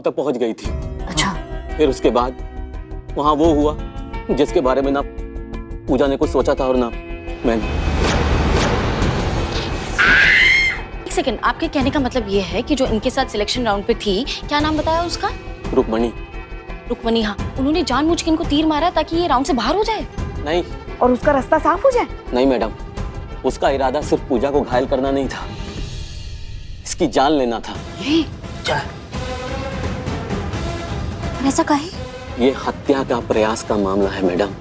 तक पहुंच गई थी। अच्छा। फिर उसके बाद वहां वो हुआ जिसके बारे में ना पूजा ने कुछ सोचा था और ना मैंने। एक सेकंड, आपके कहने का मतलब ये है कि जो इनके साथ सिलेक्शन राउंड पे थी, क्या नाम बताया उसका? रुक्मणी। रुक्मणी, हाँ। उन्होंने जानबूझ के इनको तीर मारा ताकि ये राउंड से बाहर हो जाए? नहीं। और उसका रास्ता साफ हो जाए? नहीं मैडम, उसका इरादा सिर्फ पूजा को घायल करना नहीं था, इसकी जान लेना था। ये ऐसा काहे? ये हत्या का प्रयास का मामला है मैडम।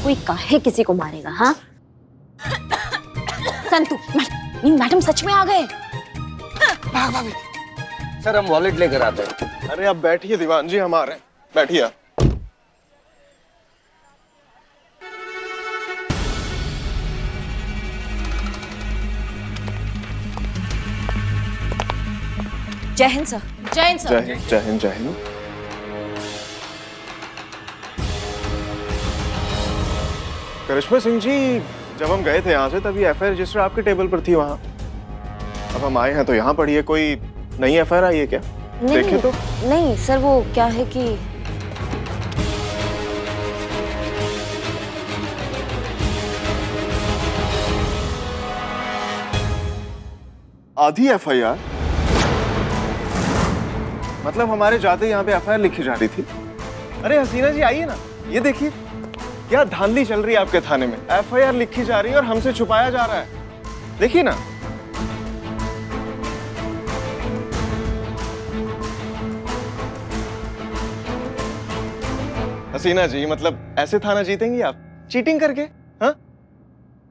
कोई काहे किसी को मारेगा? हाँ संतु, मैडम सच में आ गए। भाभी सर, हम वॉलेट लेकर आते हैं। अरे आप बैठिए दीवान जी, हम आ रहे हैं, बैठिए आप। जय हिंद सर। जय हिंद सर। जय हिंद, जय हिंद, जय हिंद। करिश्मा सिंह जी, जब हम गए थे यहाँ से तभी एफआईआर रजिस्टर आपके टेबल पर थी वहाँ। अब हम आए हैं तो यहाँ पढ़िए, कोई नई एफआईआर आई है क्या? देखे तो नहीं सर, वो क्या है कि आधी एफआईआर? मतलब हमारे जाते यहाँ पे एफआईआर लिखी जा रही थी। अरे हसीना जी आइए ना, ये देखिए क्या धांधली चल रही है आपके थाने में। एफआईआर लिखी जा रही है और हमसे छुपाया जा रहा है, देखिए ना। हसीना जी, मतलब ऐसे थाना जीतेंगी आप चीटिंग करके? हाँ,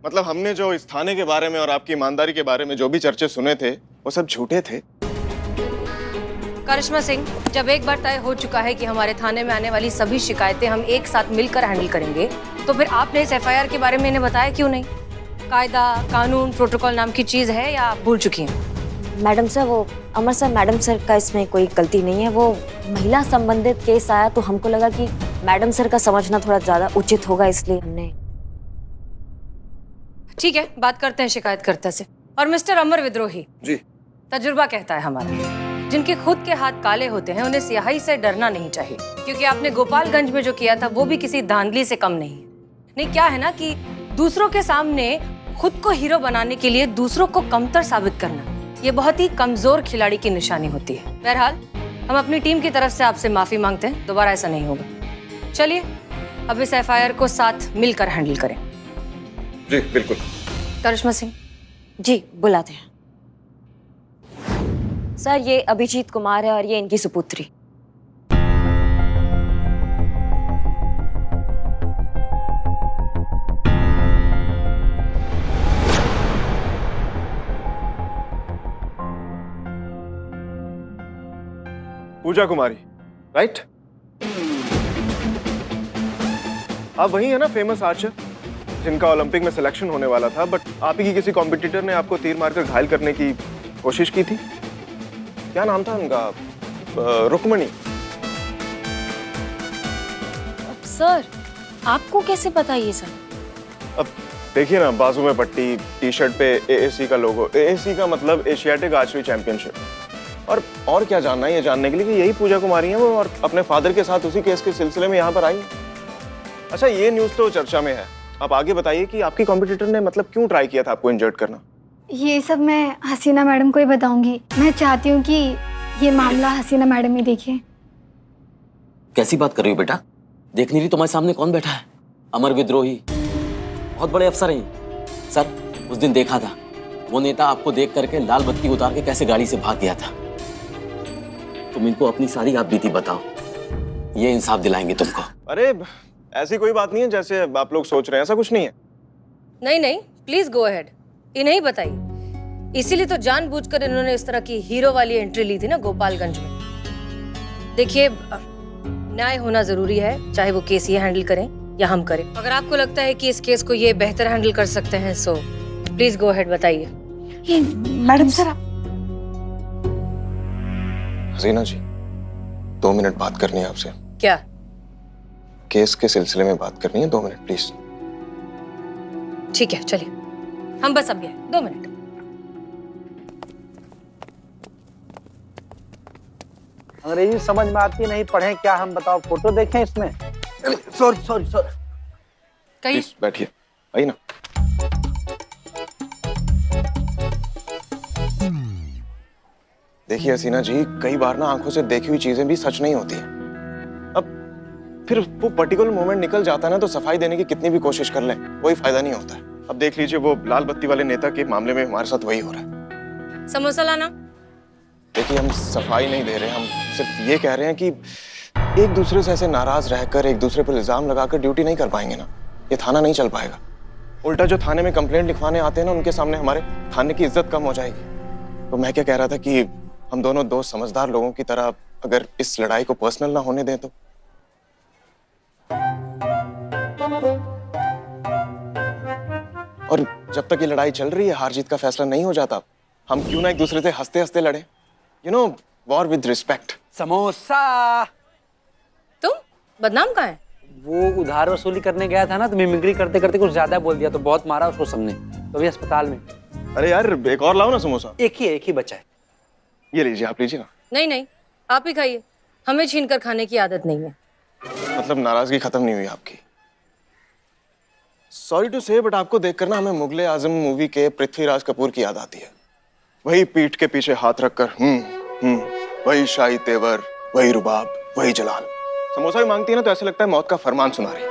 मतलब हमने जो इस थाने के बारे में और आपकी ईमानदारी के बारे में जो भी चर्चे सुने थे वो सब झूठे थे। करिश्मा सिंह, जब एक बार तय हो चुका है कि हमारे थाने में आने वाली सभी शिकायतें हम एक साथ मिलकर हैंडल करेंगे, तो फिर आपने इस एफआईआर के बारे में इन्हें बताया क्यों नहीं? कायदा, कानून, प्रोटोकॉल नाम की चीज है या आप भूल चुकी हैं? मैडम सर, वो अमर सर, मैडम सर का इसमें कोई गलती नहीं है। वो महिला संबंधित केस आया तो हमको लगा कि मैडम सर का समझना थोड़ा ज्यादा उचित होगा, इसलिए हमने। ठीक है, बात करते हैं शिकायतकर्ता से। और मिस्टर अमर विद्रोही जी। तजुर्बा कहता है हमारा, जिनके खुद के हाथ काले होते हैं उन्हें स्याही से डरना नहीं चाहिए, क्योंकि आपने गोपालगंज में जो किया था वो भी किसी धांधली से कम नहीं है। नहीं, क्या है ना कि दूसरों के सामने खुद को हीरो बनाने के लिए दूसरों को कमतर साबित करना, ये बहुत ही कमजोर खिलाड़ी की निशानी होती है। बहरहाल, हम अपनी टीम की तरफ से आपसे माफी मांगते हैं, दोबारा ऐसा नहीं होगा। चलिए अब इस एफआईआर को साथ मिलकर हैंडल करें। जी बिल्कुल। करिश्मा सिंह जी बुलाते हैं सर। ये अभिजीत कुमार है और ये इनकी सुपुत्री। पूजा कुमारी, राइट? आप वही है ना, फेमस आर्चर जिनका ओलंपिक में सिलेक्शन होने वाला था, बट आप ही की किसी कॉम्पिटिटर ने आपको तीर मारकर घायल करने की कोशिश की थी। क्या नाम था उनका? रुक्मणी। सर, आपको कैसे पता ये सब? अब देखिए ना, बाजू में पट्टी, टी शर्ट पे एएसी का लोगो। एएसी का मतलब एशियाटिक आर्चरी चैंपियनशिप। और क्या जानना है ये जानने के लिए कि यही पूजा कुमारी है वो, और अपने फादर के साथ उसी केस के सिलसिले में यहाँ पर आई। अच्छा, ये न्यूज़ तो चर्चा में है, आप आगे बताइए कि आपकी कॉम्पिटिटर ने मतलब क्यों ट्राई किया था आपको इंजर्ड करना? ये सब मैं हसीना मैडम को ही बताऊंगी। मैं चाहती हूँ कि ये मामला हसीना मैडम ही देखे। कैसी बात कर रही हो बेटा? देख नहीं रही तुम्हारे सामने कौन बैठा है? अमर विद्रोही, बहुत बड़े अफसर हैं सर। उस दिन देखा था, वो नेता आपको देख करके लाल बत्ती उतार के कैसे गाड़ी से भाग गया था। तुम इनको अपनी सारी आप बीती बताओ, ये इंसाफ दिलाएंगे तुमको। अरे ऐसी कोई बात नहीं है जैसे आप लोग सोच रहे हैं, ऐसा कुछ नहीं है। नहीं नहीं, प्लीज गो अहेड, इन्हें ही बताइए। इसीलिए तो जानबूझकर इन्होंने इस तरह की हीरो वाली एंट्री ली थी ना गोपालगंज में। देखिए, न्याय होना जरूरी है, चाहे वो केस ये हैंडल करें या हम करें। अगर आपको लगता है कि इस केस को ये बेहतर हैंडल कर सकते हैं, सो प्लीज गो अहेड, बताइए। ये मैडम सर, हसीना जी, 2 मिनट बात करनी है आपसे। क्या? केस के सिलसिले में बात करनी है, 2 मिनट प्लीज। ठीक है, चलिए। हम बस अब गए, 2 मिनट। अंग्रेजी समझ में आती नहीं, पढ़ें क्या हम, बताओ। फोटो देखें इसमें। Sorry sorry sorry. कहिए। प्लीज बैठिए, आइए ना। देखिए हसीना जी, कई बार ना आंखों से देखी हुई चीजें भी सच नहीं होती हैं। अब फिर वो पर्टिकुलर मोमेंट निकल जाता है ना, तो सफाई देने की कितनी भी कोशिश कर लें कोई फायदा नहीं होता है। अब देख लीजिए, वो लाल बत्ती वाले नेता के मामले में हमारे साथ वही हो रहा है। समोसा लाना। देखिए, हम सफाई नहीं दे रहे, हम सिर्फ ये कह रहे हैं कि एक दूसरे से ऐसे नाराज रहकर एक दूसरे पर इल्जाम लगाकर ड्यूटी नहीं कर पाएंगे ना, ये थाना नहीं चल पाएगा। उल्टा जो थाने में कंप्लेंट लिखवाने आते हैं ना, उनके सामने हमारे थाने की इज्जत कम हो जाएगी। तो मैं क्या कह रहा था कि हम दोनों दोस्त समझदार लोगों की तरह अगर इस लड़ाई को पर्सनल ना होने दें तो। और जब तक ये लड़ाई चल रही है, हार जीत का फैसला नहीं हो जाता, हम क्यों ना एक दूसरे से हंसते हंसते लड़े। You know, war with respect. Samosa. तुम बदनाम कहाँ है? वो उधार वसूली करने गया था ना, तो मिमिक्री करते करते कुछ ज्यादा बोल दिया, तो बहुत मारा उसको सबने, तो अभी अस्पताल में। अरे यार, एक और लाओ ना समोसा। एक ही बचा है। ये लीजिए, आप लीजिए ना। नहीं नहीं, आप ही खाइए, हमें छीन कर खाने की आदत नहीं है। मतलब नाराजगी खत्म नहीं हुई आपकी? सॉरी टू से, बट आपको देखकर ना हमें मुगले आजम मूवी के पृथ्वीराज कपूर की याद आती है। वही पीठ के पीछे हाथ रखकर वही शाही तेवर, वही रुबाब, वही जलाल। समोसा भी मांगती है ना, तो ऐसे लगता है मौत का फरमान सुना रही।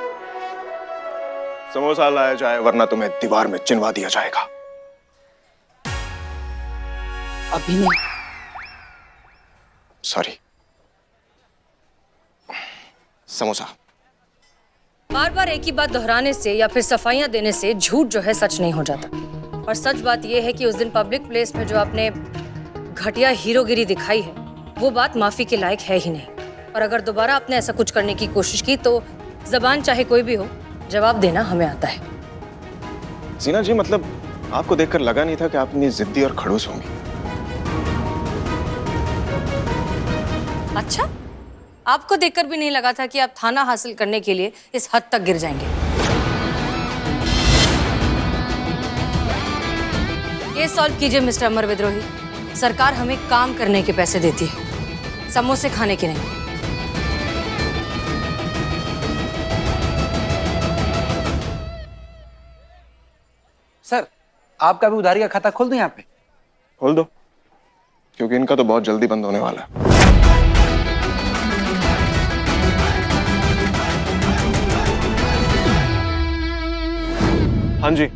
समोसा लाया जाए वरना तुम्हें दीवार में चिनवा दिया जाएगा। अभी नहीं। सॉरी। समोसा। बार बार एक ही बात दोहराने से या फिर सफाइयां देने से झूठ जो है सच नहीं हो जाता। और सच बात यह है कि उस दिन पब्लिक प्लेस में जो आपने घटिया हीरोगिरी दिखाई है, वो बात माफी के लायक है ही नहीं। और अगर दोबारा आपने ऐसा कुछ करने की कोशिश की तो जबान चाहे कोई भी हो, जवाब देना हमें आता है। जीना जी, मतलब आपको देखकर लगा नहीं था कि आप इतनी जिद्दी और खड़ूस होंगी। अच्छा, आपको देखकर भी नहीं लगा था कि आप थाना हासिल करने के लिए इस हद तक गिर जाएंगे? ये सॉल्व कीजिए मिस्टर अमर विद्रोही। सरकार हमें काम करने के पैसे देती है, समोसे खाने के नहीं। सर, आपका भी उधारी का खाता खोल दूं यहाँ पे? खोल दो, क्योंकि इनका तो बहुत जल्दी बंद होने वाला है। हाँ जी,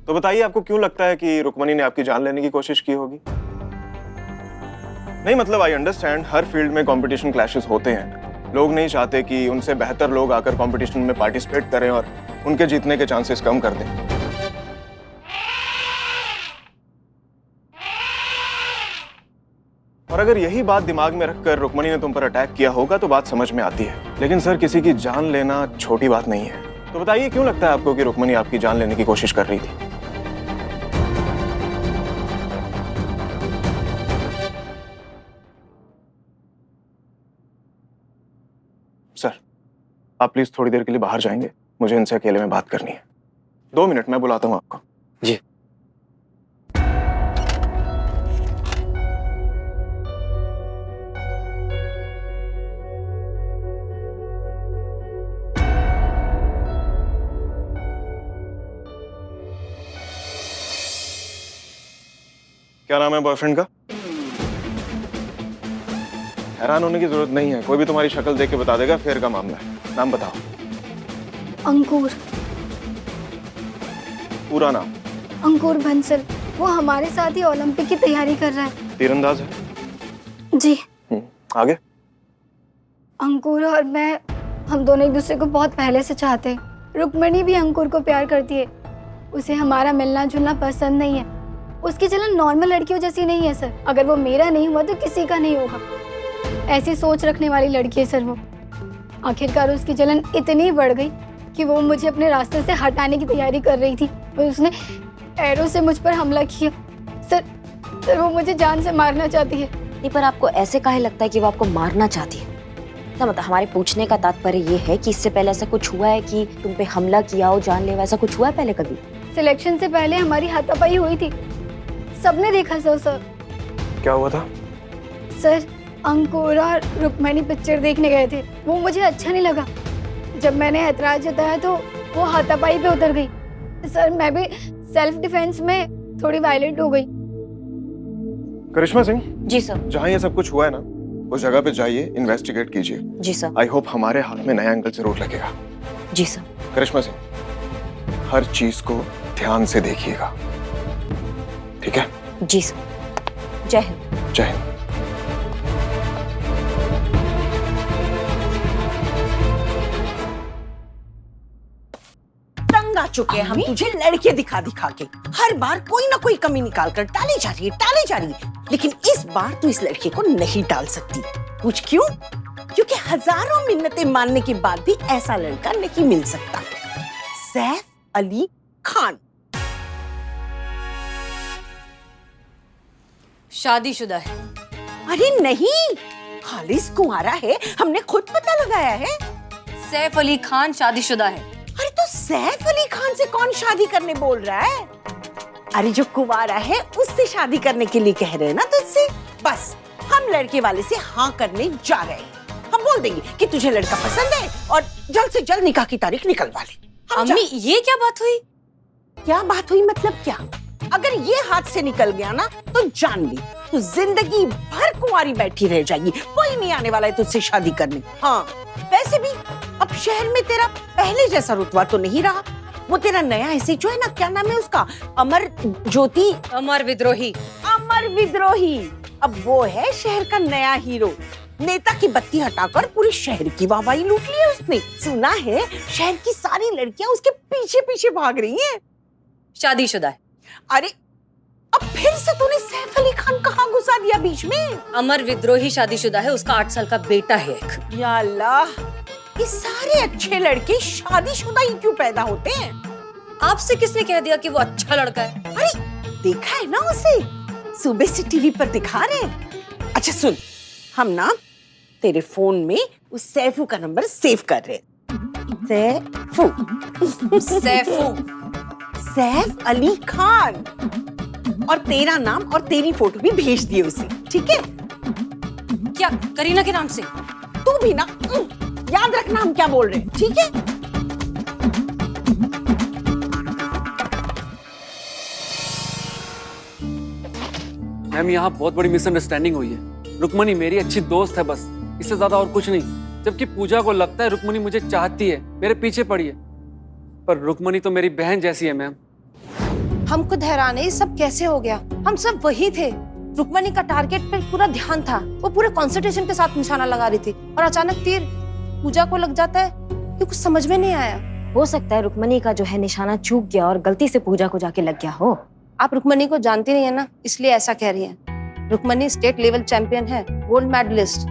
तो बताइए, आपको क्यों लगता है कि रुक्मणी ने आपकी जान लेने की कोशिश की होगी? नहीं, मतलब आई अंडरस्टैंड, हर फील्ड में कंपटीशन क्लैशेस होते हैं। लोग नहीं चाहते कि उनसे बेहतर लोग आकर कंपटीशन में पार्टिसिपेट करें और उनके जीतने के चांसेस कम कर दें। और अगर यही बात दिमाग में रखकर रुक्मणी ने तुम पर अटैक किया होगा तो बात समझ में आती है। लेकिन सर, किसी की जान लेना छोटी बात नहीं है। तो बताइए, क्यों लगता है आपको कि रुक्मणी आपकी जान लेने की कोशिश कर रही थी? सर, आप प्लीज थोड़ी देर के लिए बाहर जाएंगे, मुझे इनसे अकेले में बात करनी है। 2 मिनट, मैं बुलाता हूं आपको। जी। क्या नाम है बॉयफ्रेंड का? हैरान होने की जरूरत नहीं है, कोई भी तुम्हारी शक्ल देख के बता देगा फेयर का मामला है। नाम बताओ। अंकुर। पूरा नाम? अंकुर बंसल। वो हमारे साथ ही ओलंपिक की तैयारी कर रहा है। तीरंदाज है? जी। आगे? अंकुर और मैं, हम दोनों एक दूसरे को बहुत पहले से चाहते हैं। रुक्मणी भी अंकुर को प्यार करती है। उसे हमारा मिलना जुलना पसंद नहीं है। उसकी चलन नॉर्मल लड़कियों जैसी नहीं है सर। अगर वो मेरा नहीं हुआ तो किसी का नहीं होगा, ऐसी सोच रखने वाली लड़की है सर वो। आखिरकार उसकी जलन इतनी बढ़ गई कि वो मुझे अपने रास्ते से हटाने की तैयारी कर रही थी और उसने एरो से मुझ पर हमला किया। सर वो मुझे जान से मारना चाहती है। नहीं, पर आपको ऐसे काहे लगता है कि वो आपको मारना चाहती है? तो मतलब हमारे पूछने का तात्पर्य ये है कि इससे पहले ऐसा कुछ हुआ है कि तुम पे हमला किया हो, जानलेवा, ऐसा कुछ हुआ है पहले कभी? सिलेक्शन से पहले हमारी हाथापाई हुई थी, सबने देखा सर। क्या हुआ था? सर, अंकुर और रुक्मणी पिक्चर देखने गए थे, वो मुझे अच्छा नहीं लगा। जब मैंने ऐतराज जताया तो वो हाथापाई पे उतर गई। सर, मैं भी सेल्फ डिफेंस में थोड़ी वायलेंट हो गई। करिश्मा सिंह, जी सर। जहाँ ये सब कुछ हुआ है ना, उस जगह पे जाइए, इन्वेस्टिगेट कीजिए। जी सर। आई होप हमारे हाथ में नया एंगल जरूर लगेगा। जी सर। करिश्मा सिंह, हर चीज को ध्यान से देखिएगा, ठीक है? जी सर। जय हिंद। जय हिंद। तंग आ चुके हैं हम तुझे लड़के दिखा दिखा के। हर बार कोई ना कोई कमी निकाल कर टाली जा रही है, लेकिन इस बार तू इस लड़के को नहीं टाल सकती। पूछ क्यों? क्योंकि हजारों मिन्नतें मानने के बाद भी ऐसा लड़का नहीं मिल सकता। सैफ अली खान शादीशुदा है। अरे नहीं, खालिस कुंवारा है, हमने खुद पता लगाया है। सैफ अली खान शादीशुदा है। अरे तो सैफ अली खान से कौन शादी करने बोल रहा है? अरे जो कुंवारा है उससे शादी करने के लिए कह रहे हैं ना तुझसे। बस हम लड़के वाले से हाँ करने जा रहे हैं। हम बोल देंगे कि तुझे लड़का पसंद है और जल्द से जल्द निकाह की तारीख निकलवा ले। अम्मी, ये क्या बात हुई? क्या बात हुई मतलब क्या? अगर ये हाथ से निकल गया ना तो जान ली तू जिंदगी भर कुंवारी बैठी रह जाएगी। कोई नहीं आने वाला है तुझसे शादी करने। हाँ, वैसे भी अब शहर में तेरा पहले जैसा रुतबा तो नहीं रहा। वो तेरा नया ऐसे जो है ना, क्या नाम है उसका, अमर ज्योति, अमर विद्रोही। अमर विद्रोही अब वो है शहर का नया हीरो। नेता की बत्ती हटाकर पूरे शहर की वाहवाही लूट ली है उसने। सुना है शहर की सारी लड़कियां उसके पीछे पीछे भाग रही हैं। शादीशुदा है। अरे अब फिर से तूने सैफ अली खान कहाँ घुसा दिया बीच में? अमर विद्रोही शादीशुदा है, उसका 8 साल का बेटा है एक। या अल्लाह, ये सारे अच्छे लड़के शादीशुदा ही क्यों पैदा होते हैं? आपसे किसने कह दिया कि वो अच्छा लड़का है? अरे देखा है ना उसे, सुबह से टीवी पर दिखा रहे हैं। अच्छा सुन, हम ना तेरे फोन में उस सैफू का नंबर सेव कर रहे हैं। सैफ अली खान, और तेरा नाम और तेरी फोटो भी भेज दिए उसे, ठीक है? क्या करीना के नाम से? तू भी ना याद रखना हम क्या बोल रहे हैं, ठीक है? मैम, यहाँ बहुत बड़ी मिसअंडरस्टैंडिंग हुई है। रुक्मणी मेरी अच्छी दोस्त है बस, इससे ज्यादा और कुछ नहीं। जबकि पूजा को लगता है रुक्मणी मुझे चाहती है, मेरे पीछे पड़ी है, पर रुक्मणी तो मेरी बहन जैसी है मैम। हम खुद हैरान है, ये सब कैसे हो गया? हम सब वही थे, रुक्मणी का टारगेट पे पूरा ध्यान था, वो पूरे कंसंट्रेशन के साथ निशाना लगा रही थी, और अचानक तीर पूजा को लग जाता है। ये कुछ समझ में नहीं आया। हो सकता है रुक्मणी का जो है निशाना चूक गया और गलती से पूजा को जाके लग गया हो। आप रुक्मणी को जानती नहीं है ना, इसलिए ऐसा कह रही है। रुक्मणी स्टेट लेवल चैंपियन है, गोल्ड मेडलिस्ट।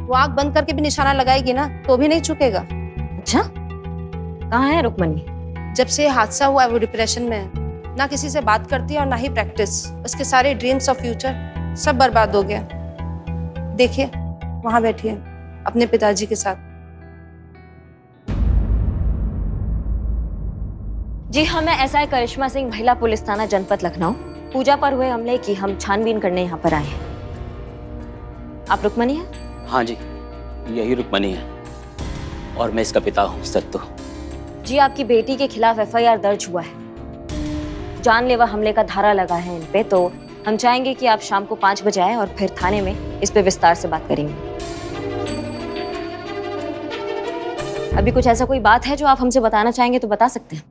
वो आंख बंद करके भी निशाना लगाएगी ना तो भी नहीं चुकेगा। अच्छा, कहाँ है रुक्मणी? जब से हादसा हुआ है वो डिप्रेशन में है, ना किसी से बात करती है और ना ही प्रैक्टिस। उसके सारे ड्रीम्स और फ्यूचर सब बर्बाद हो गया। देखिए वहां बैठी है अपने पिताजी के साथ। जी हाँ, मैं एसआई करिश्मा सिंह, महिला पुलिस थाना जनपद लखनऊ। पूजा पर हुए हमले की हम छानबीन करने यहाँ पर आए हैं। आप रुक्मणी हैं? हाँ जी, यही रुक्मणी है और मैं इसका पिता हूँ सत्तू। जी, आपकी बेटी के खिलाफ एफआईआर दर्ज हुआ है। जानलेवा हमले का धारा लगा है इन पे, तो हम चाहेंगे कि आप शाम को 5 बजे आए और फिर थाने में इस पे विस्तार से बात करेंगे। अभी कुछ ऐसा कोई बात है जो आप हमसे बताना चाहेंगे तो बता सकते हैं।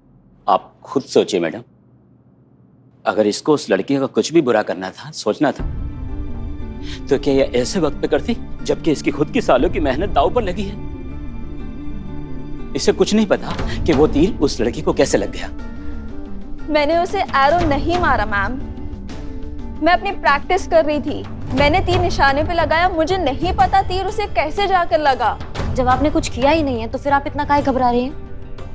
आप खुद सोचिए मैडम, अगर इसको उस लड़की का कुछ भी बुरा करना था, सोचना था, तो क्या ये ऐसे वक्त पे करती जबकि इसकी खुद की सालों की मेहनत दांव पर लगी है? इसे कुछ नहीं पता कि वो तीर उस लड़की को कैसे लग गया। मैंने उसे एरो नहीं मारा मैम, मैं अपनी प्रैक्टिस कर रही थी। मैंने तीर निशाने पे लगाया, मुझे नहीं पता तीर उसे कैसे जाकर लगा। जब आपने कुछ किया ही नहीं है तो फिर आप इतना काहे घबरा रहे हैं?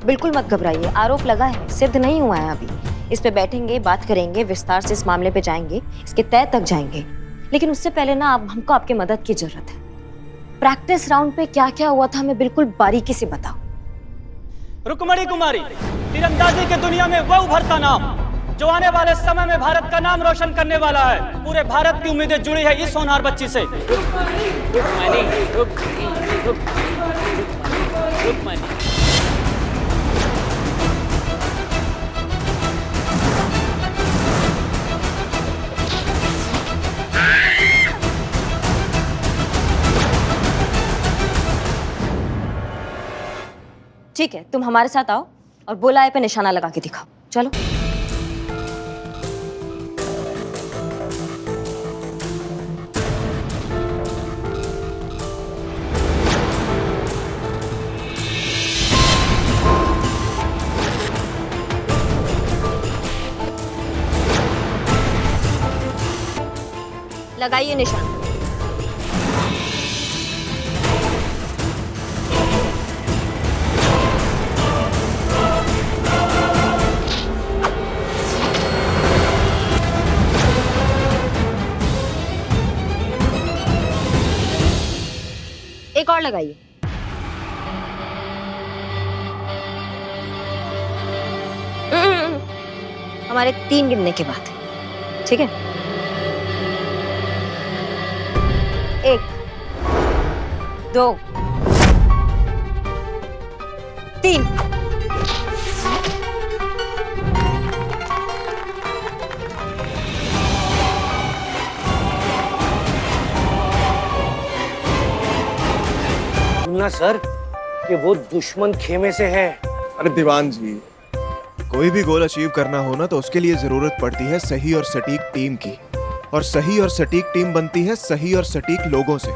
बिल्कुल मत घबराइए, आरोप लगा है, सिद्ध नहीं हुआ है अभी। इस पे बैठेंगे, बात करेंगे, विस्तार से इस मामले पे जाएंगे, इसके तय तक जाएंगे। लेकिन उससे पहले ना अब हमको आपके मदद की जरूरत है। प्रैक्टिस राउंड पे क्या क्या हुआ था हमें बिल्कुल बारीकी से बताओ। रुक्मणी कुमारी, तीरंदाजी की दुनिया में वो उभरता नाम जो आने वाले समय में भारत का नाम रोशन करने वाला है। पूरे भारत की उम्मीदें जुड़ी है इस होनहार बच्ची से। ठीक है, तुम हमारे साथ आओ और बुलाए पे निशाना लगा के दिखाओ। चलो। लगाइए निशान। एक और लगाइए। हमारे 3 गिनने के बाद, ठीक है? 1 2 3। सुनना सर कि वो दुश्मन खेमे से है। अरे दीवान जी, कोई भी गोल अचीव करना हो ना तो उसके लिए जरूरत पड़ती है सही और सटीक टीम की, और सही और सटीक टीम बनती है सही और सटीक लोगों से।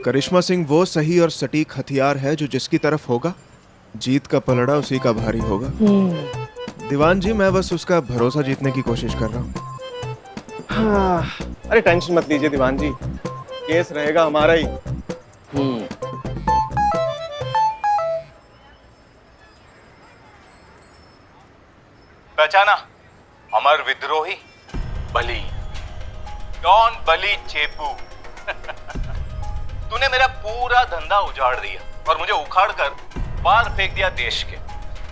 करिश्मा सिंह वो सही और सटीक हथियार है जो जिसकी तरफ होगा जीत का पलड़ा उसी का भारी होगा। दीवान जी, मैं बस उसका भरोसा जीतने की कोशिश कर रहा हूँ। हाँ, अरे टेंशन मत लीजिए दीवान जी, केस रहेगा हमारा ही। पहचाना? अमर विद्रोही बली, डॉन बली चेपू। तूने मेरा पूरा धंधा उजाड़ दिया और मुझे उखाड़ कर बाहर फेंक दिया देश के।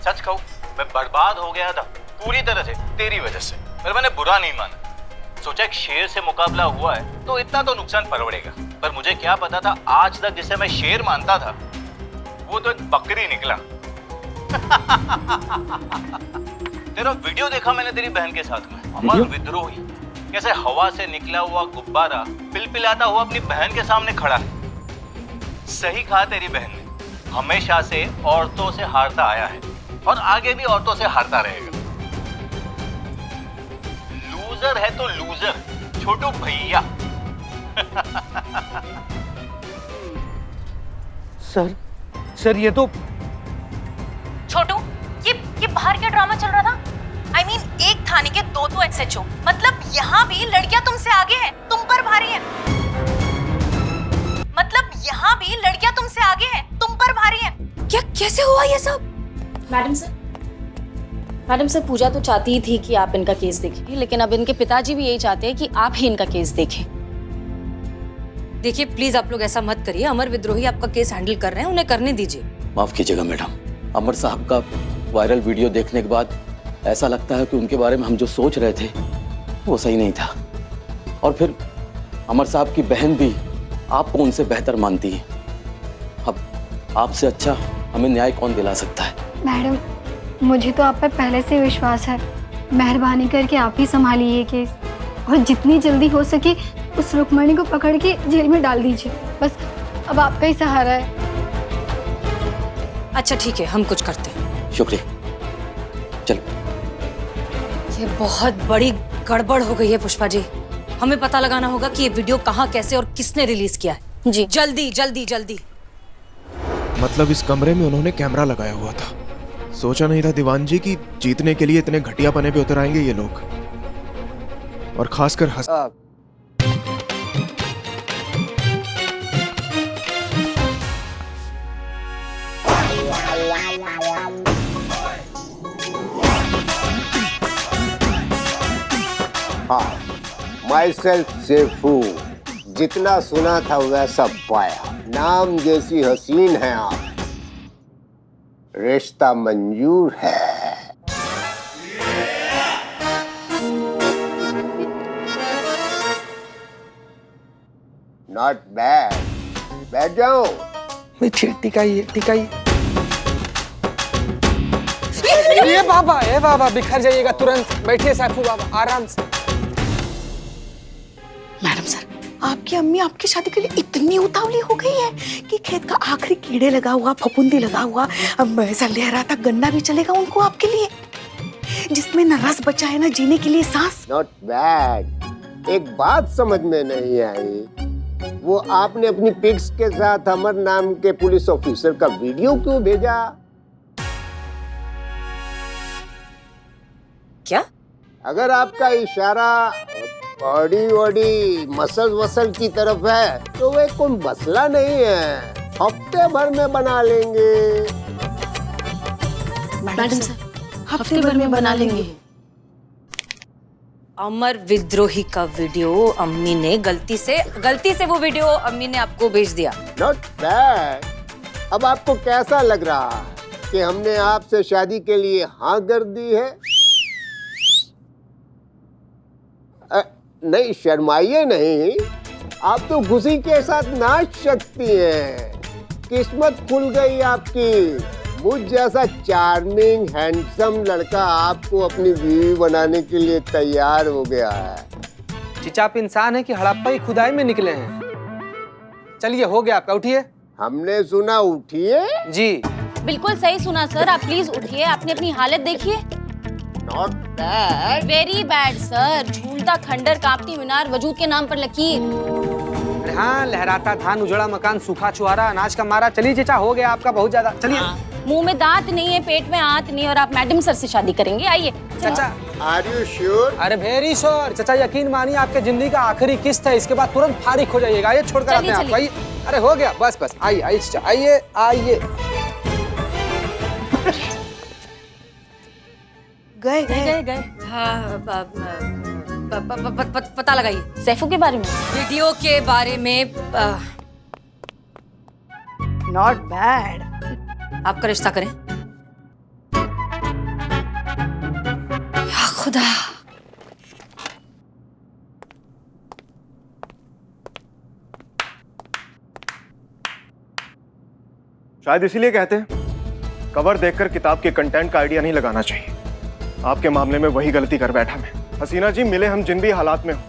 सच कहूं, मैं बर्बाद हो गया था पूरी तरह से तेरी वजह से, पर मैंने बुरा नहीं माना। सोचा एक शेर से मुकाबला हुआ है तो इतना तो नुकसान परवड़ेगा, पर मुझे क्या पता था आज तक जिसे मैं शेर मानता था वो तो एक बकरी निकला। तेरा वीडियो देखा मैंने तेरी बहन के साथ में, अमर विद्रोही कैसे हवा से निकला हुआ गुब्बारा पिलपिलाता हुआ अपनी बहन के सामने खड़ा है। सही कहा तेरी बहन ने, हमेशा से औरतों से हारता आया है और आगे भी औरतों से हारता रहेगा। लूजर है तो लूजर, छोटू भैया। सर ये तो छोटू, ये बाहर क्या ड्रामा चल रहा था? I mean, एक थाने के 2 SHO, मतलब यहाँ भी लड़कियां तुमसे आगे हैं, तुम पर भारी हैं। मतलब यहाँ भी लड़कियां तुमसे आगे हैं, तुम पर भारी हैं। क्या, कैसे हुआ ये सब? मैडम सर, पूजा तो चाहती ही थी कि आप इनका केस देखें, लेकिन अब इनके पिताजी भी यही चाहते हैं कि आप ही इनका केस देखें। देखिए प्लीज आप लोग ऐसा मत करिए, अमर विद्रोही आपका केस हैंडल कर रहे हैं, उन्हें करने दीजिए। माफ कीजिएगा मैडम, अमर साहब का वायरल वीडियो देखने के बाद ऐसा लगता है कि उनके बारे में हम जो सोच रहे थे वो सही नहीं था, और फिर अमर साहब की बहन भी आपको उनसे बेहतर मानती है। अब आपसे अच्छा हमें न्याय कौन दिला सकता है? मैडम, मुझे तो आप पर पहले से विश्वास है। मेहरबानी करके आप ही संभालिए ये केस, और जितनी जल्दी हो सके उस रुक्मणी को पकड़ के जेल में डाल दीजिए। बस अब आपका ही सहारा है। अच्छा ठीक है, हम कुछ करते हैं। शुक्रिया, चलो। ये बहुत बड़ी गड़बड़ हो गई है पुष्पा जी, हमें पता लगाना होगा कि ये वीडियो कहाँ, कैसे और किसने रिलीज किया है। जी जल्दी जल्दी जल्दी। मतलब इस कमरे में उन्होंने कैमरा लगाया हुआ था। सोचा नहीं था दीवान जी की जीतने के लिए इतने घटिया पने पे उतर आएंगे ये लोग, और खासकर माई सेल्फ सेफू, जितना सुना था वैसा पाया। नाम जैसी हसीन है आप। रिश्ता मंजूर है। Not bad. बैठ जाओ। टिकाइए। ये बाबा बिखर जाइएगा तुरंत। बैठिए सैफू बाबा, आराम से। मैडम सर, आपकी अम्मी आपकी शादी के लिए इतनी उतावली हो गई है कि खेत का आखिरी कीड़े लगा हुआ, फफूंदी लगा हुआ, अब ऐसा लहराता गन्ना भी चलेगा उनको आपके लिए, जिसमें न रस बचा है न जीने के लिए सांस। Not bad. एक बात समझ में नहीं आई, वो आपने अपनी पिक्स के साथ अमर नाम के पुलिस ऑफिसर का वीडियो क्यों भेजा? क्या? अगर आपका इशारा बॉडी वॉडी मसल वसल की तरफ है तो वे कोई मसला नहीं है, हफ्ते भर में बना लेंगे। मैडम सर, हफ्ते भर में बना लेंगे। अमर विद्रोही का वीडियो अम्मी ने गलती से वो वीडियो अम्मी ने आपको भेज दिया। Not bad. अब आपको कैसा लग रहा कि हमने आपसे शादी के लिए हाँ कर दी है? नहीं, शर्माइए नहीं, आप तो खुशी के साथ नाच सकती हैं। किस्मत खुल गई आपकी। मुझ जैसा चार्मिंग हैंडसम लड़का आपको अपनी बीवी बनाने के लिए तैयार हो गया है। चीचा, आप इंसान है कि हड़प्पा की खुदाई में निकले हैं? चलिए, हो गया आपका, उठिए। हमने सुना उठिए? जी बिल्कुल सही सुना सर, आप प्लीज उठिए, आपने अपनी हालत देखिए। Not bad. Very bad sir, झूलता खंडर, कांपती मीनार, वजूद के नाम पर लकीर। अरे हाँ, लहराता धान, उजड़ा मकान, सूखा चुहारा, अनाज का मारा। चलिए चीचा, हो गया आपका बहुत ज्यादा। चलिए। मुंह में दांत नहीं है, पेट में आंत नहीं, और आप मैडम सर से शादी करेंगे? आइए। चाचा, आर यू श्योर? अरे वेरी श्योर। चाचा, यकीन मानिए, आपके जिंदगी का आखिरी किस्त है, इसके बाद तुरंत फारिग हो जाइएगा। आइए, छोड़कर आते हैं आपको। आइए। अरे हो गया, बस आइए चाचा, आइए। गए। हाँ, पता लगाइए। सैफू के बारे में, वीडियो के बारे में। Not bad. आपका रिश्ता करें। या खुदा। शायद इसीलिए कहते हैं कवर देखकर किताब के कंटेंट का आइडिया नहीं लगाना चाहिए। आपके मामले में वही गलती कर बैठा मैं। हसीना जी, मिले हम जिन भी हालात में हो,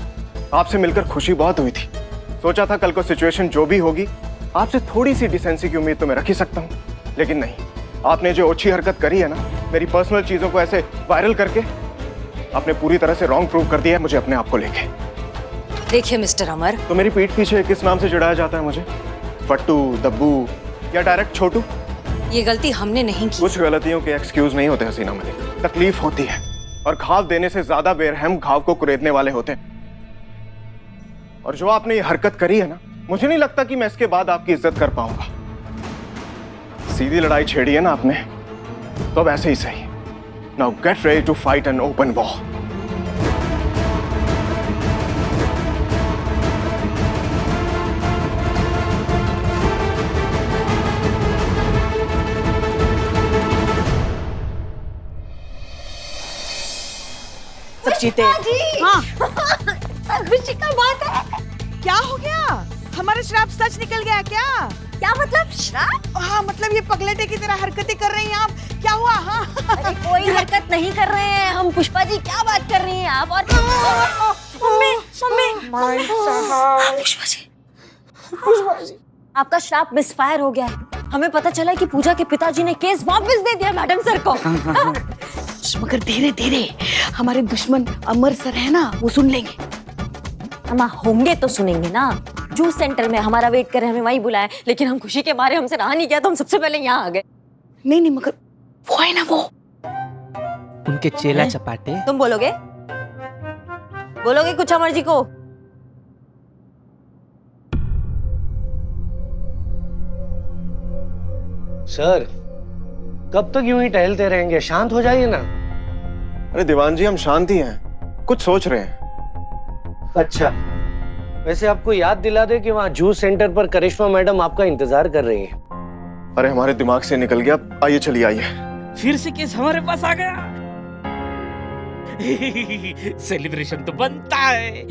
आपसे मिलकर खुशी बहुत हुई थी। सोचा था कल को सिचुएशन जो भी होगी, आपसे थोड़ी सी डिसेंसी की उम्मीद तो मैं रख ही सकता हूँ, लेकिन नहीं। आपने जो अच्छी हरकत करी है ना, मेरी पर्सनल चीजों को ऐसे वायरल करके, आपने पूरी तरह से रॉन्ग प्रूव कर दिया है मुझे अपने आप को लेके। देखिए मिस्टर अमर, तो मेरी पीठ पीछे किस नाम से चिढ़ाया जाता है मुझे? फट्टू, दब्बू या डायरेक्ट छोटू? ये गलती हमने नहीं की। कुछ गलतियों के एक्सक्यूज नहीं होते हसीना मलिक। तकलीफ होती है, और घाव देने से ज्यादा बेरहम घाव को कुरेदने वाले होते हैं। और जो आपने ये हरकत करी है ना, मुझे नहीं लगता कि मैं इसके बाद आपकी इज्जत कर पाऊंगा। सीधी लड़ाई छेड़ी है ना आपने, तो अब ऐसे ही सही। Now get ready to fight an open war. जीते। हाँ। खुशी का बात है। क्या हो गया? हमारा श्राप सच निकल गया क्या? क्या मतलब श्राप? हाँ, मतलब ये पगलेटे की तरह हरकतें कर रही हैं आप। क्या हुआ? हाँ। अरे कोई हरकत नहीं कर रहे हैं हम। पुष्पा जी, क्या बात कर रही हैं आप? और मम्मी पुष्पा जी, आपका श्राप मिसफायर हो गया है। हमें पता चला कि पूजा के पिताजी ने केस वापस दे दिया मैडम सर को। मगर धीरे धीरे हमारे दुश्मन अमर सर है ना, वो सुन लेंगे। हम होंगे तो सुनेंगे ना। जूस सेंटर में हमारा वेट कर रहे, हमें वहीं बुलाया, लेकिन हम खुशी के मारे हमसे रहा नहीं गया, तो हम सबसे पहले यहाँ आ गए। नहीं मगर वो है ना, वो उनके चेला चपाटे। तुम बोलोगे कुछ अमर जी को? सर, कब तक यूं ही टहलते रहेंगे? शांत हो जाइए ना। अरे दीवान जी, हम शांत ही हैं, कुछ सोच रहे हैं। अच्छा, वैसे आपको याद दिला दे कि वहाँ जूस सेंटर पर करिश्मा मैडम आपका इंतजार कर रही है। अरे हमारे दिमाग से निकल गया। आइए चलिए आइए। फिर से केस हमारे पास आ गया। सेलिब्रेशन तो बनता है।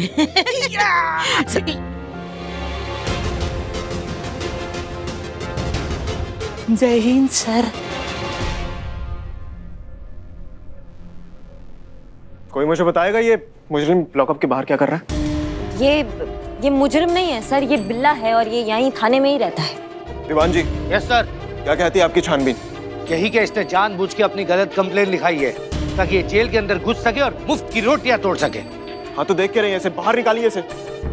जय हिंद सर। कोई मुझे बताएगा ये मुजरिम लॉकअप के बाहर क्या कर रहा है? ये मुजरिम नहीं है सर, ये बिल्ला है और ये यहीं थाने में ही रहता है। दीवान जी। Yes sir. क्या कहती है आपकी छानबीन? यही कि इसने जानबूझ के अपनी गलत कंप्लेन लिखाई है ताकि ये जेल के अंदर घुस सके और मुफ्त की रोटियां तोड़ सके। हाँ तो देख के रही है, इसे बाहर निकालिए इसे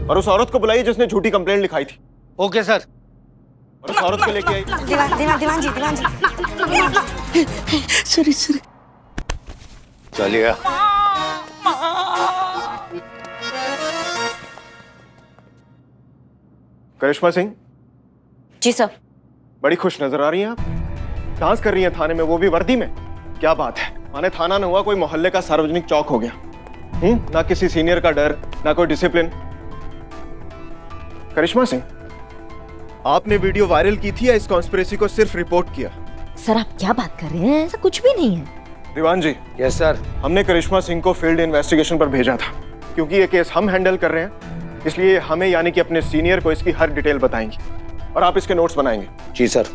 और उस औरत को बुलाइए जिसने झूठी कंप्लेंट लिखाई थी। Okay sir. और उस औरत को लेके आई। दीवान जी। Sorry sorry. चलिए। करिश्मा सिंह। जी सर। बड़ी खुश नजर आ रही हैं आप। डांस कर रही हैं थाने में, वो भी वर्दी में। क्या बात है, माने थाना न हुआ कोई मोहल्ले का सार्वजनिक चौक हो गया। ना किसी सीनियर का डर, ना कोई डिसिप्लिन। करिश्मा सिंह, आपने वीडियो वायरल की थी या इस कॉन्स्पिरेसी को सिर्फ रिपोर्ट किया? सर आप क्या बात कर रहे हैं, ऐसा कुछ भी नहीं है। दीवान जी। Yes sir. हमने करिश्मा सिंह को फील्ड इन्वेस्टिगेशन पर भेजा था क्योंकि ये केस हम हैंडल कर रहे हैं, इसलिए हमें यानी कि अपने सीनियर को इसकी हर डिटेल बताएंगे और आप इसके नोट्स बनाएंगे। जी सर।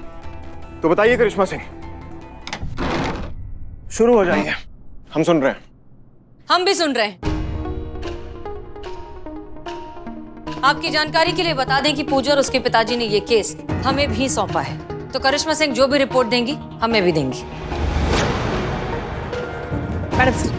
तो बताइए करिश्मा सिंह, शुरू हो जाइए, हम सुन रहे हैं। हम भी सुन रहे हैं। आपकी जानकारी के लिए बता दें कि पूजा और उसके पिताजी ने ये केस हमें भी सौंपा है, तो करिश्मा सिंह जो भी रिपोर्ट देंगी हमें भी देंगी। मैडम जी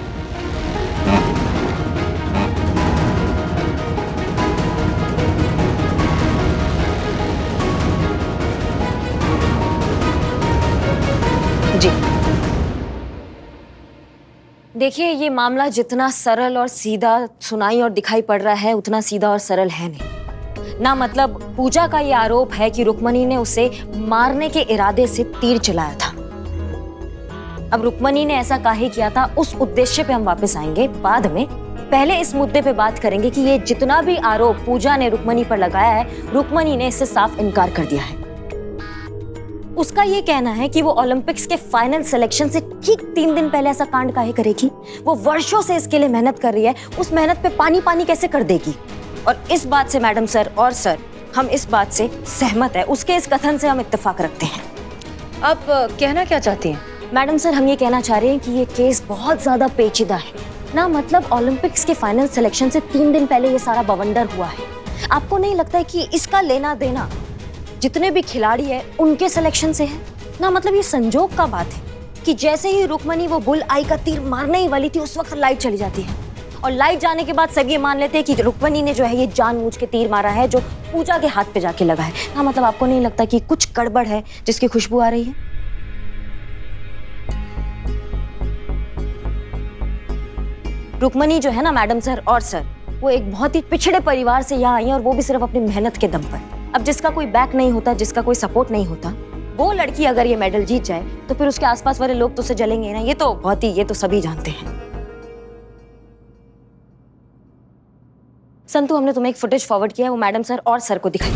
देखिए, ये मामला जितना सरल और सीधा सुनाई और दिखाई पड़ रहा है उतना सीधा और सरल है नहीं ना। मतलब पूजा का ये आरोप है कि रुक्मणी ने उसे मारने के इरादे से तीर चलाया था। अब रुक्मणी ने ऐसा काहे किया था, उस उद्देश्य पे हम वापस आएंगे बाद में। पहले इस मुद्दे पे बात करेंगे कि ये जितना भी आरोप पूजा ने रुक्मणी पर लगाया है, रुक्मणी ने इससे साफ इनकार कर दिया है। उसका ये कहना है कि वो ओलंपिक्स के फाइनल सिलेक्शन से ठीक 3 दिन पहले ऐसा कांड काहे करेगी। वो वर्षों से इसके लिए मेहनत कर रही है, उस मेहनत पे पानी पानी कैसे कर देगी। और इस बात से मैडम सर और सर हम इस बात से सहमत है, उसके इस कथन से हम इत्तेफाक रखते हैं। आप कहना क्या चाहती हैं? मैडम सर हम ये कहना चाह रहे हैं कि ये केस बहुत ज्यादा पेचीदा है ना। मतलब ओलंपिक्स के फाइनल सिलेक्शन से 3 दिन पहले ये सारा बवंडर हुआ है। आपको नहीं लगता है कि इसका लेना देना जितने भी खिलाड़ी है उनके सिलेक्शन से है ना? मतलब ये संजोग का बात है कि जैसे ही रुक्मणी वो बुल आई का तीर मारने ही वाली थी, उस वक्त लाइट चली जाती है और लाइट जाने के बाद सब ये मान लेते हैं कि रुक्मणी ने जो है ये जानबूझ के तीर मारा है जो पूजा के हाथ पे जाके लगा है ना। मतलब आपको नहीं लगता कि कुछ गड़बड़ है जिसकी खुशबू आ रही है? रुक्मणी जो है ना मैडम सर और सर, वो एक बहुत ही पिछड़े परिवार से यहाँ आई है और वो भी सिर्फ अपनी मेहनत के दम पर। अब जिसका कोई बैक नहीं होता, जिसका कोई सपोर्ट नहीं होता, वो लड़की अगर ये मेडल जीत जाए तो फिर उसके आसपास वाले लोग तो उसे जलेंगे ना। ये तो सभी जानते हैं। संतु, हमने तुम्हें एक फुटेज फॉरवर्ड किया है, वो मैडम सर और सर को दिखाई।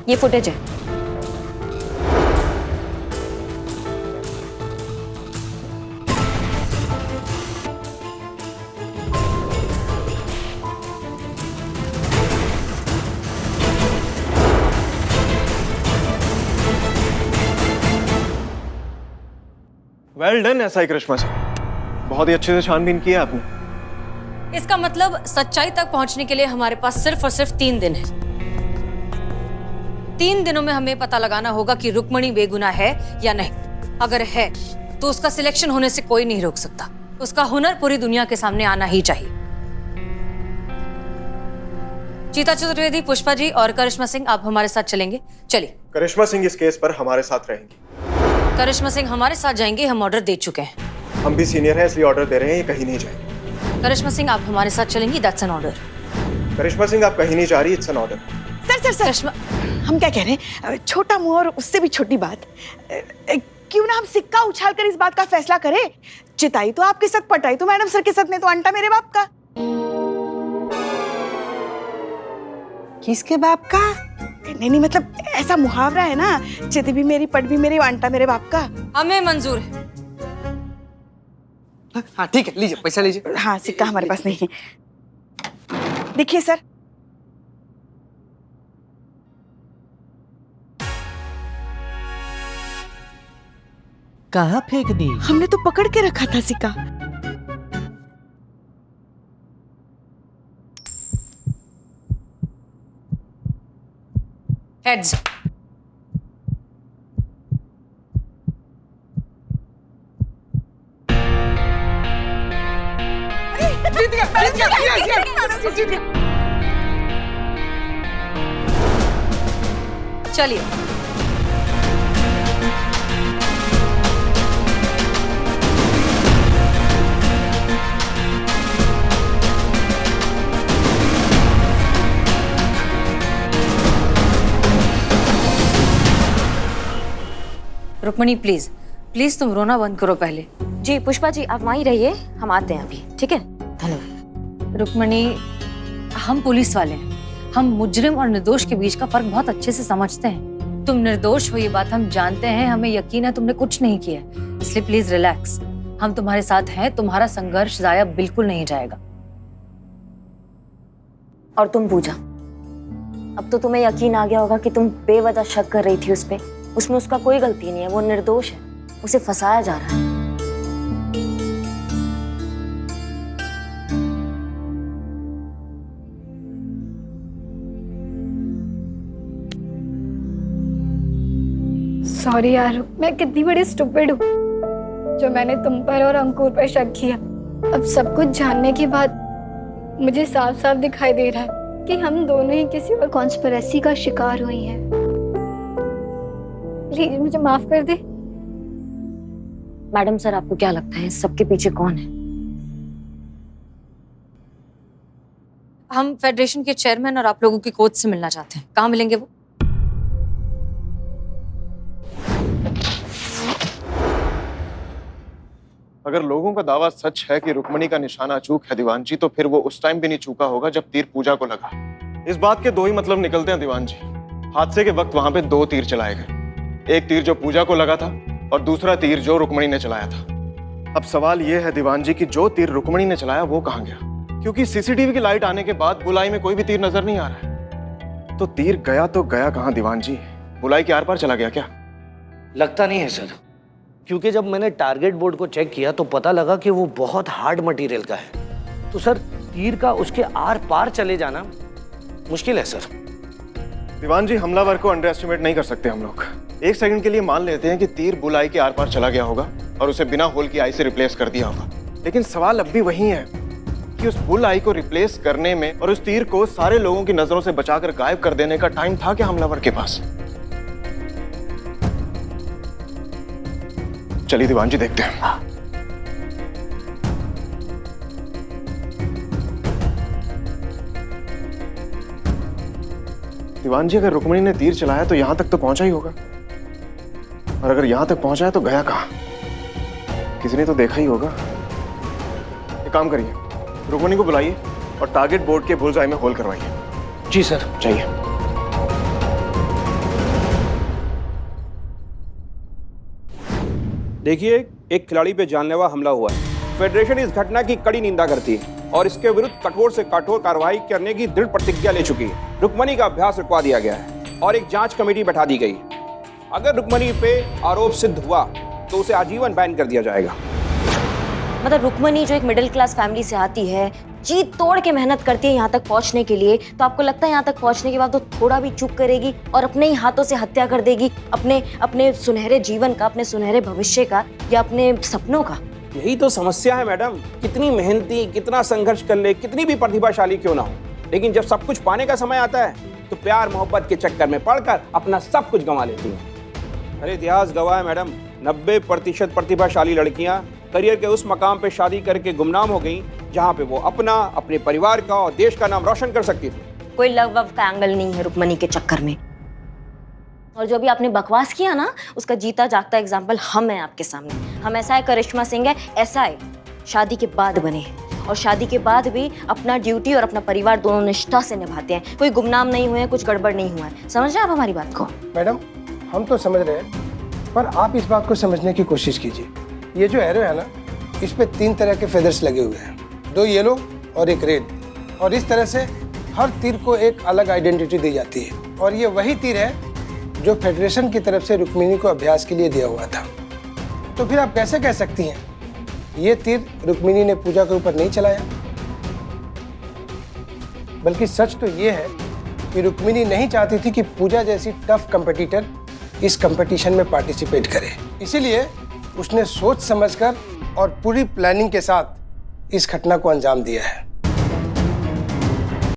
ये फुटेज है। वेल डन एसआई करिश्मा सिंह, बहुत ही अच्छे से छानबीन किया आपने। इसका मतलब सच्चाई तक पहुंचने के लिए हमारे पास सिर्फ और सिर्फ 3 दिन है। 3 दिनों में हमें पता लगाना होगा कि रुक्मणी बेगुनाह है या नहीं। अगर है तो उसका सिलेक्शन होने से कोई नहीं रोक सकता। उसका हुनर पूरी दुनिया के सामने आना ही चाहिए। चीता चतुर्वेदी, पुष्पा जी और करिश्मा सिंह, आप हमारे साथ चलेंगे। चलिए। करिश्मा सिंह इस केस पर हमारे साथ रहेंगी। करिश्मा सिंह हमारे साथ जाएंगे, हम ऑर्डर दे चुके हैं। हम भी सीनियर हैं इसलिए ऑर्डर दे रहे हैं, ये कहीं नहीं जाएंगे। करिश्मा सिंह आप हमारे साथ चलेंगी, दैट्स एन ऑर्डर। करिश्मा सिंह आप कहीं नहीं जा रही, इट्स एन ऑर्डर। सर हम क्या कह रहे हैं, छोटा मुंह और उससे भी छोटी बात, क्यों ना हम सिक्का उछाल कर इस बात का फैसला करें। चिताई तो आपके साथ, पटाई तो मैडम सर के साथ, नहीं तो अंटा मेरे बाप का। किसके बाप का? नहीं मतलब ऐसा मुहावरा है ना, चित भी मेरी पट भी मेरी वांटा मेरे बाप का। हमें मंजूर है। हाँ ठीक है, लीजिए पैसा लीजिए। हाँ सिक्का हमारे पास नहीं है। देखिए सर, कहाँ फेंक दी? हमने तो पकड़ के रखा था सिक्का। हेड्स। चलिए। रुक्मणी प्लीज प्लीज तुम रोना बंद करो पहले। जी पुष्पा जी, आप वहीं रहिए, हम आते हैं अभी, ठीक है? धन्यवाद। रुक्मणी, हम पुलिस वाले हैं, हम मुजरिम और निर्दोष के बीच का फर्क बहुत अच्छे से समझते हैं। तुम निर्दोष हो ये बात हम जानते हैं, हमें यकीन है तुमने कुछ नहीं किया, इसलिए प्लीज रिलैक्स। हम तुम्हारे साथ हैं, तुम्हारा संघर्ष जाया बिल्कुल नहीं जाएगा। और तुम पूजा, अब तो तुम्हें यकीन आ गया होगा कि तुम बेवजह शक कर रही थी उस पे। उसमें उसका कोई गलती नहीं है, वो निर्दोष है, उसे फंसाया जा रहा है। सॉरी यार, मैं कितनी बड़ी स्टूपिड हूँ जो मैंने तुम पर और अंकुर पर शक किया। अब सब कुछ जानने के बाद मुझे साफ साफ दिखाई दे रहा है कि हम दोनों ही किसी और कॉन्स्पिरेसी का शिकार हुई हैं। प्लीज मुझे माफ कर दे। मैडम सर, आपको क्या लगता है सबके पीछे कौन है? हम फेडरेशन के चेयरमैन और आप लोगों की कोच से मिलना चाहते हैं। कहाँ मिलेंगे वो? अगर लोगों का दावा सच है कि रुक्मणी का निशाना अचूक है दीवान जी, तो फिर वो उस टाइम भी नहीं चूका होगा जब तीर पूजा को लगा। इस बात के दो ही मतलब निकलते हैं दीवान जी। हादसे के वक्त वहां पे 2 तीर चलाए गए, एक तीर जो पूजा को लगा था और दूसरा तीर जो रुक्मणी ने चलाया था। अब सवाल यह है दीवान जी कि जो तीर रुक्मणी ने चलाया वो कहाँ गया, क्योंकि सीसीटीवी की लाइट आने के बाद बुलाई में कोई भी तीर नजर नहीं आ रहा है। तो तीर गया तो गया कहाँ दीवान जी? बुलाई के आर पार चला गया क्या? लगता नहीं है सर, क्योंकि जब मैंने टारगेट बोर्ड को चेक किया तो पता लगा कि वो बहुत हार्ड मटेरियल का है। तो सर तीर का उसके आर पार चले जाना मुश्किल है सर। दीवान जी, हमलावर को अंडर एस्टिमेट नहीं कर सकते हम लोग। एक सेकंड के लिए मान लेते हैं कि तीर बुलाई के आर पार चला गया होगा और उसे बिना होल की आई से रिप्लेस कर दिया होगा, लेकिन सवाल अब भी वही है कि उस बुल आई को रिप्लेस करने में और उस तीर को सारे लोगों की नजरों से बचाकर गायब कर देने का टाइम था क्या हमलावर के पास? चलिए दीवान जी देखते हैं। दीवान जी, अगर रुक्मणी ने तीर चलाया तो यहां तक तो पहुंचा ही होगा, और अगर यहां तक पहुंचा है तो गया कहां? किसी ने तो देखा ही होगा। एक काम करिए, रुक्मणी को बुलाइए और टारगेट बोर्ड के बुल्सआई में होल करवाइए। जी सर। चाहिए। देखिए, एक खिलाड़ी पे जानलेवा हमला हुआ है। फेडरेशन इस घटना की कड़ी निंदा करती है और इसके विरुद्ध कठोर से कठोर कार्रवाई करने की दृढ़ प्रतिज्ञा ले चुकी है। रुक्मणी का अभ्यास रुकवा दिया गया है और एक जांच कमेटी बैठा दी गई। अगर रुक्मणी पे आरोप सिद्ध हुआ तो उसे आजीवन बैन कर दिया जाएगा। मतलब रुक्मणी जो एक मिडिल क्लास फैमिली से आती है, जी तोड़ के मेहनत करती है यहाँ तक पहुँचने के लिए, तो आपको लगता है यहाँ तक पहुँचने के बाद वो थोड़ा भी चूक करेगी और अपने ही हाथों से हत्या कर देगी अपने सुनहरे जीवन का, अपने सुनहरे भविष्य का या अपने सपनों का? यही तो समस्या है मैडम। कितनी मेहनती, कितना संघर्ष कर ले, कितनी भी प्रतिभाशाली क्यों ना हो, लेकिन जब सब कुछ पाने का समय आता है तो प्यार मोहब्बत के चक्कर में पड़कर अपना सब कुछ गंवा लेती है। अरे इतिहास गवाह है मैडम, 90% प्रतिभाशाली लड़कियां करियर के उस मकाम पे शादी करके गुमनाम हो गई जहाँ पे वो अपने परिवार का और देश का नाम रोशन कर सकती थी। कोई लव वव का एंगल नहीं है रुक्मणी के चक्कर में। और जो भी आपने बकवास किया ना, उसका जीता जागता एग्जाम्पल हम हैं आपके सामने। हम ऐसा है करिश्मा सिंह है, ऐसा है शादी के बाद बने हैं और शादी के बाद भी अपना ड्यूटी और अपना परिवार दोनों निष्ठा से निभाते हैं। कोई गुमनाम नहीं हुए हैं, कुछ गड़बड़ नहीं हुआ है। समझ रहे हैं आप हमारी बात को? मैडम हम तो समझ रहे हैं, पर आप इस बात को समझने की कोशिश कीजिए। ये जो एरो है ना, इस पे 3 तरह के फेदर्स लगे हुए हैं, 2 येलो और 1 रेड, और इस तरह से हर तीर को एक अलग आइडेंटिटी दी जाती है। और ये वही तीर है जो फेडरेशन की तरफ से रुक्मिणी को अभ्यास के लिए दिया हुआ था। तो फिर आप कैसे कह सकती हैं ये तीर रुक्मिणी ने पूजा के ऊपर नहीं चलाया? बल्कि सच तो ये है कि रुक्मिणी नहीं चाहती थी कि पूजा जैसी टफ कंपटीटर इस कंपटीशन में पार्टिसिपेट करे। इसीलिए उसने सोच समझकर और पूरी प्लानिंग के साथ इस घटना को अंजाम दिया है।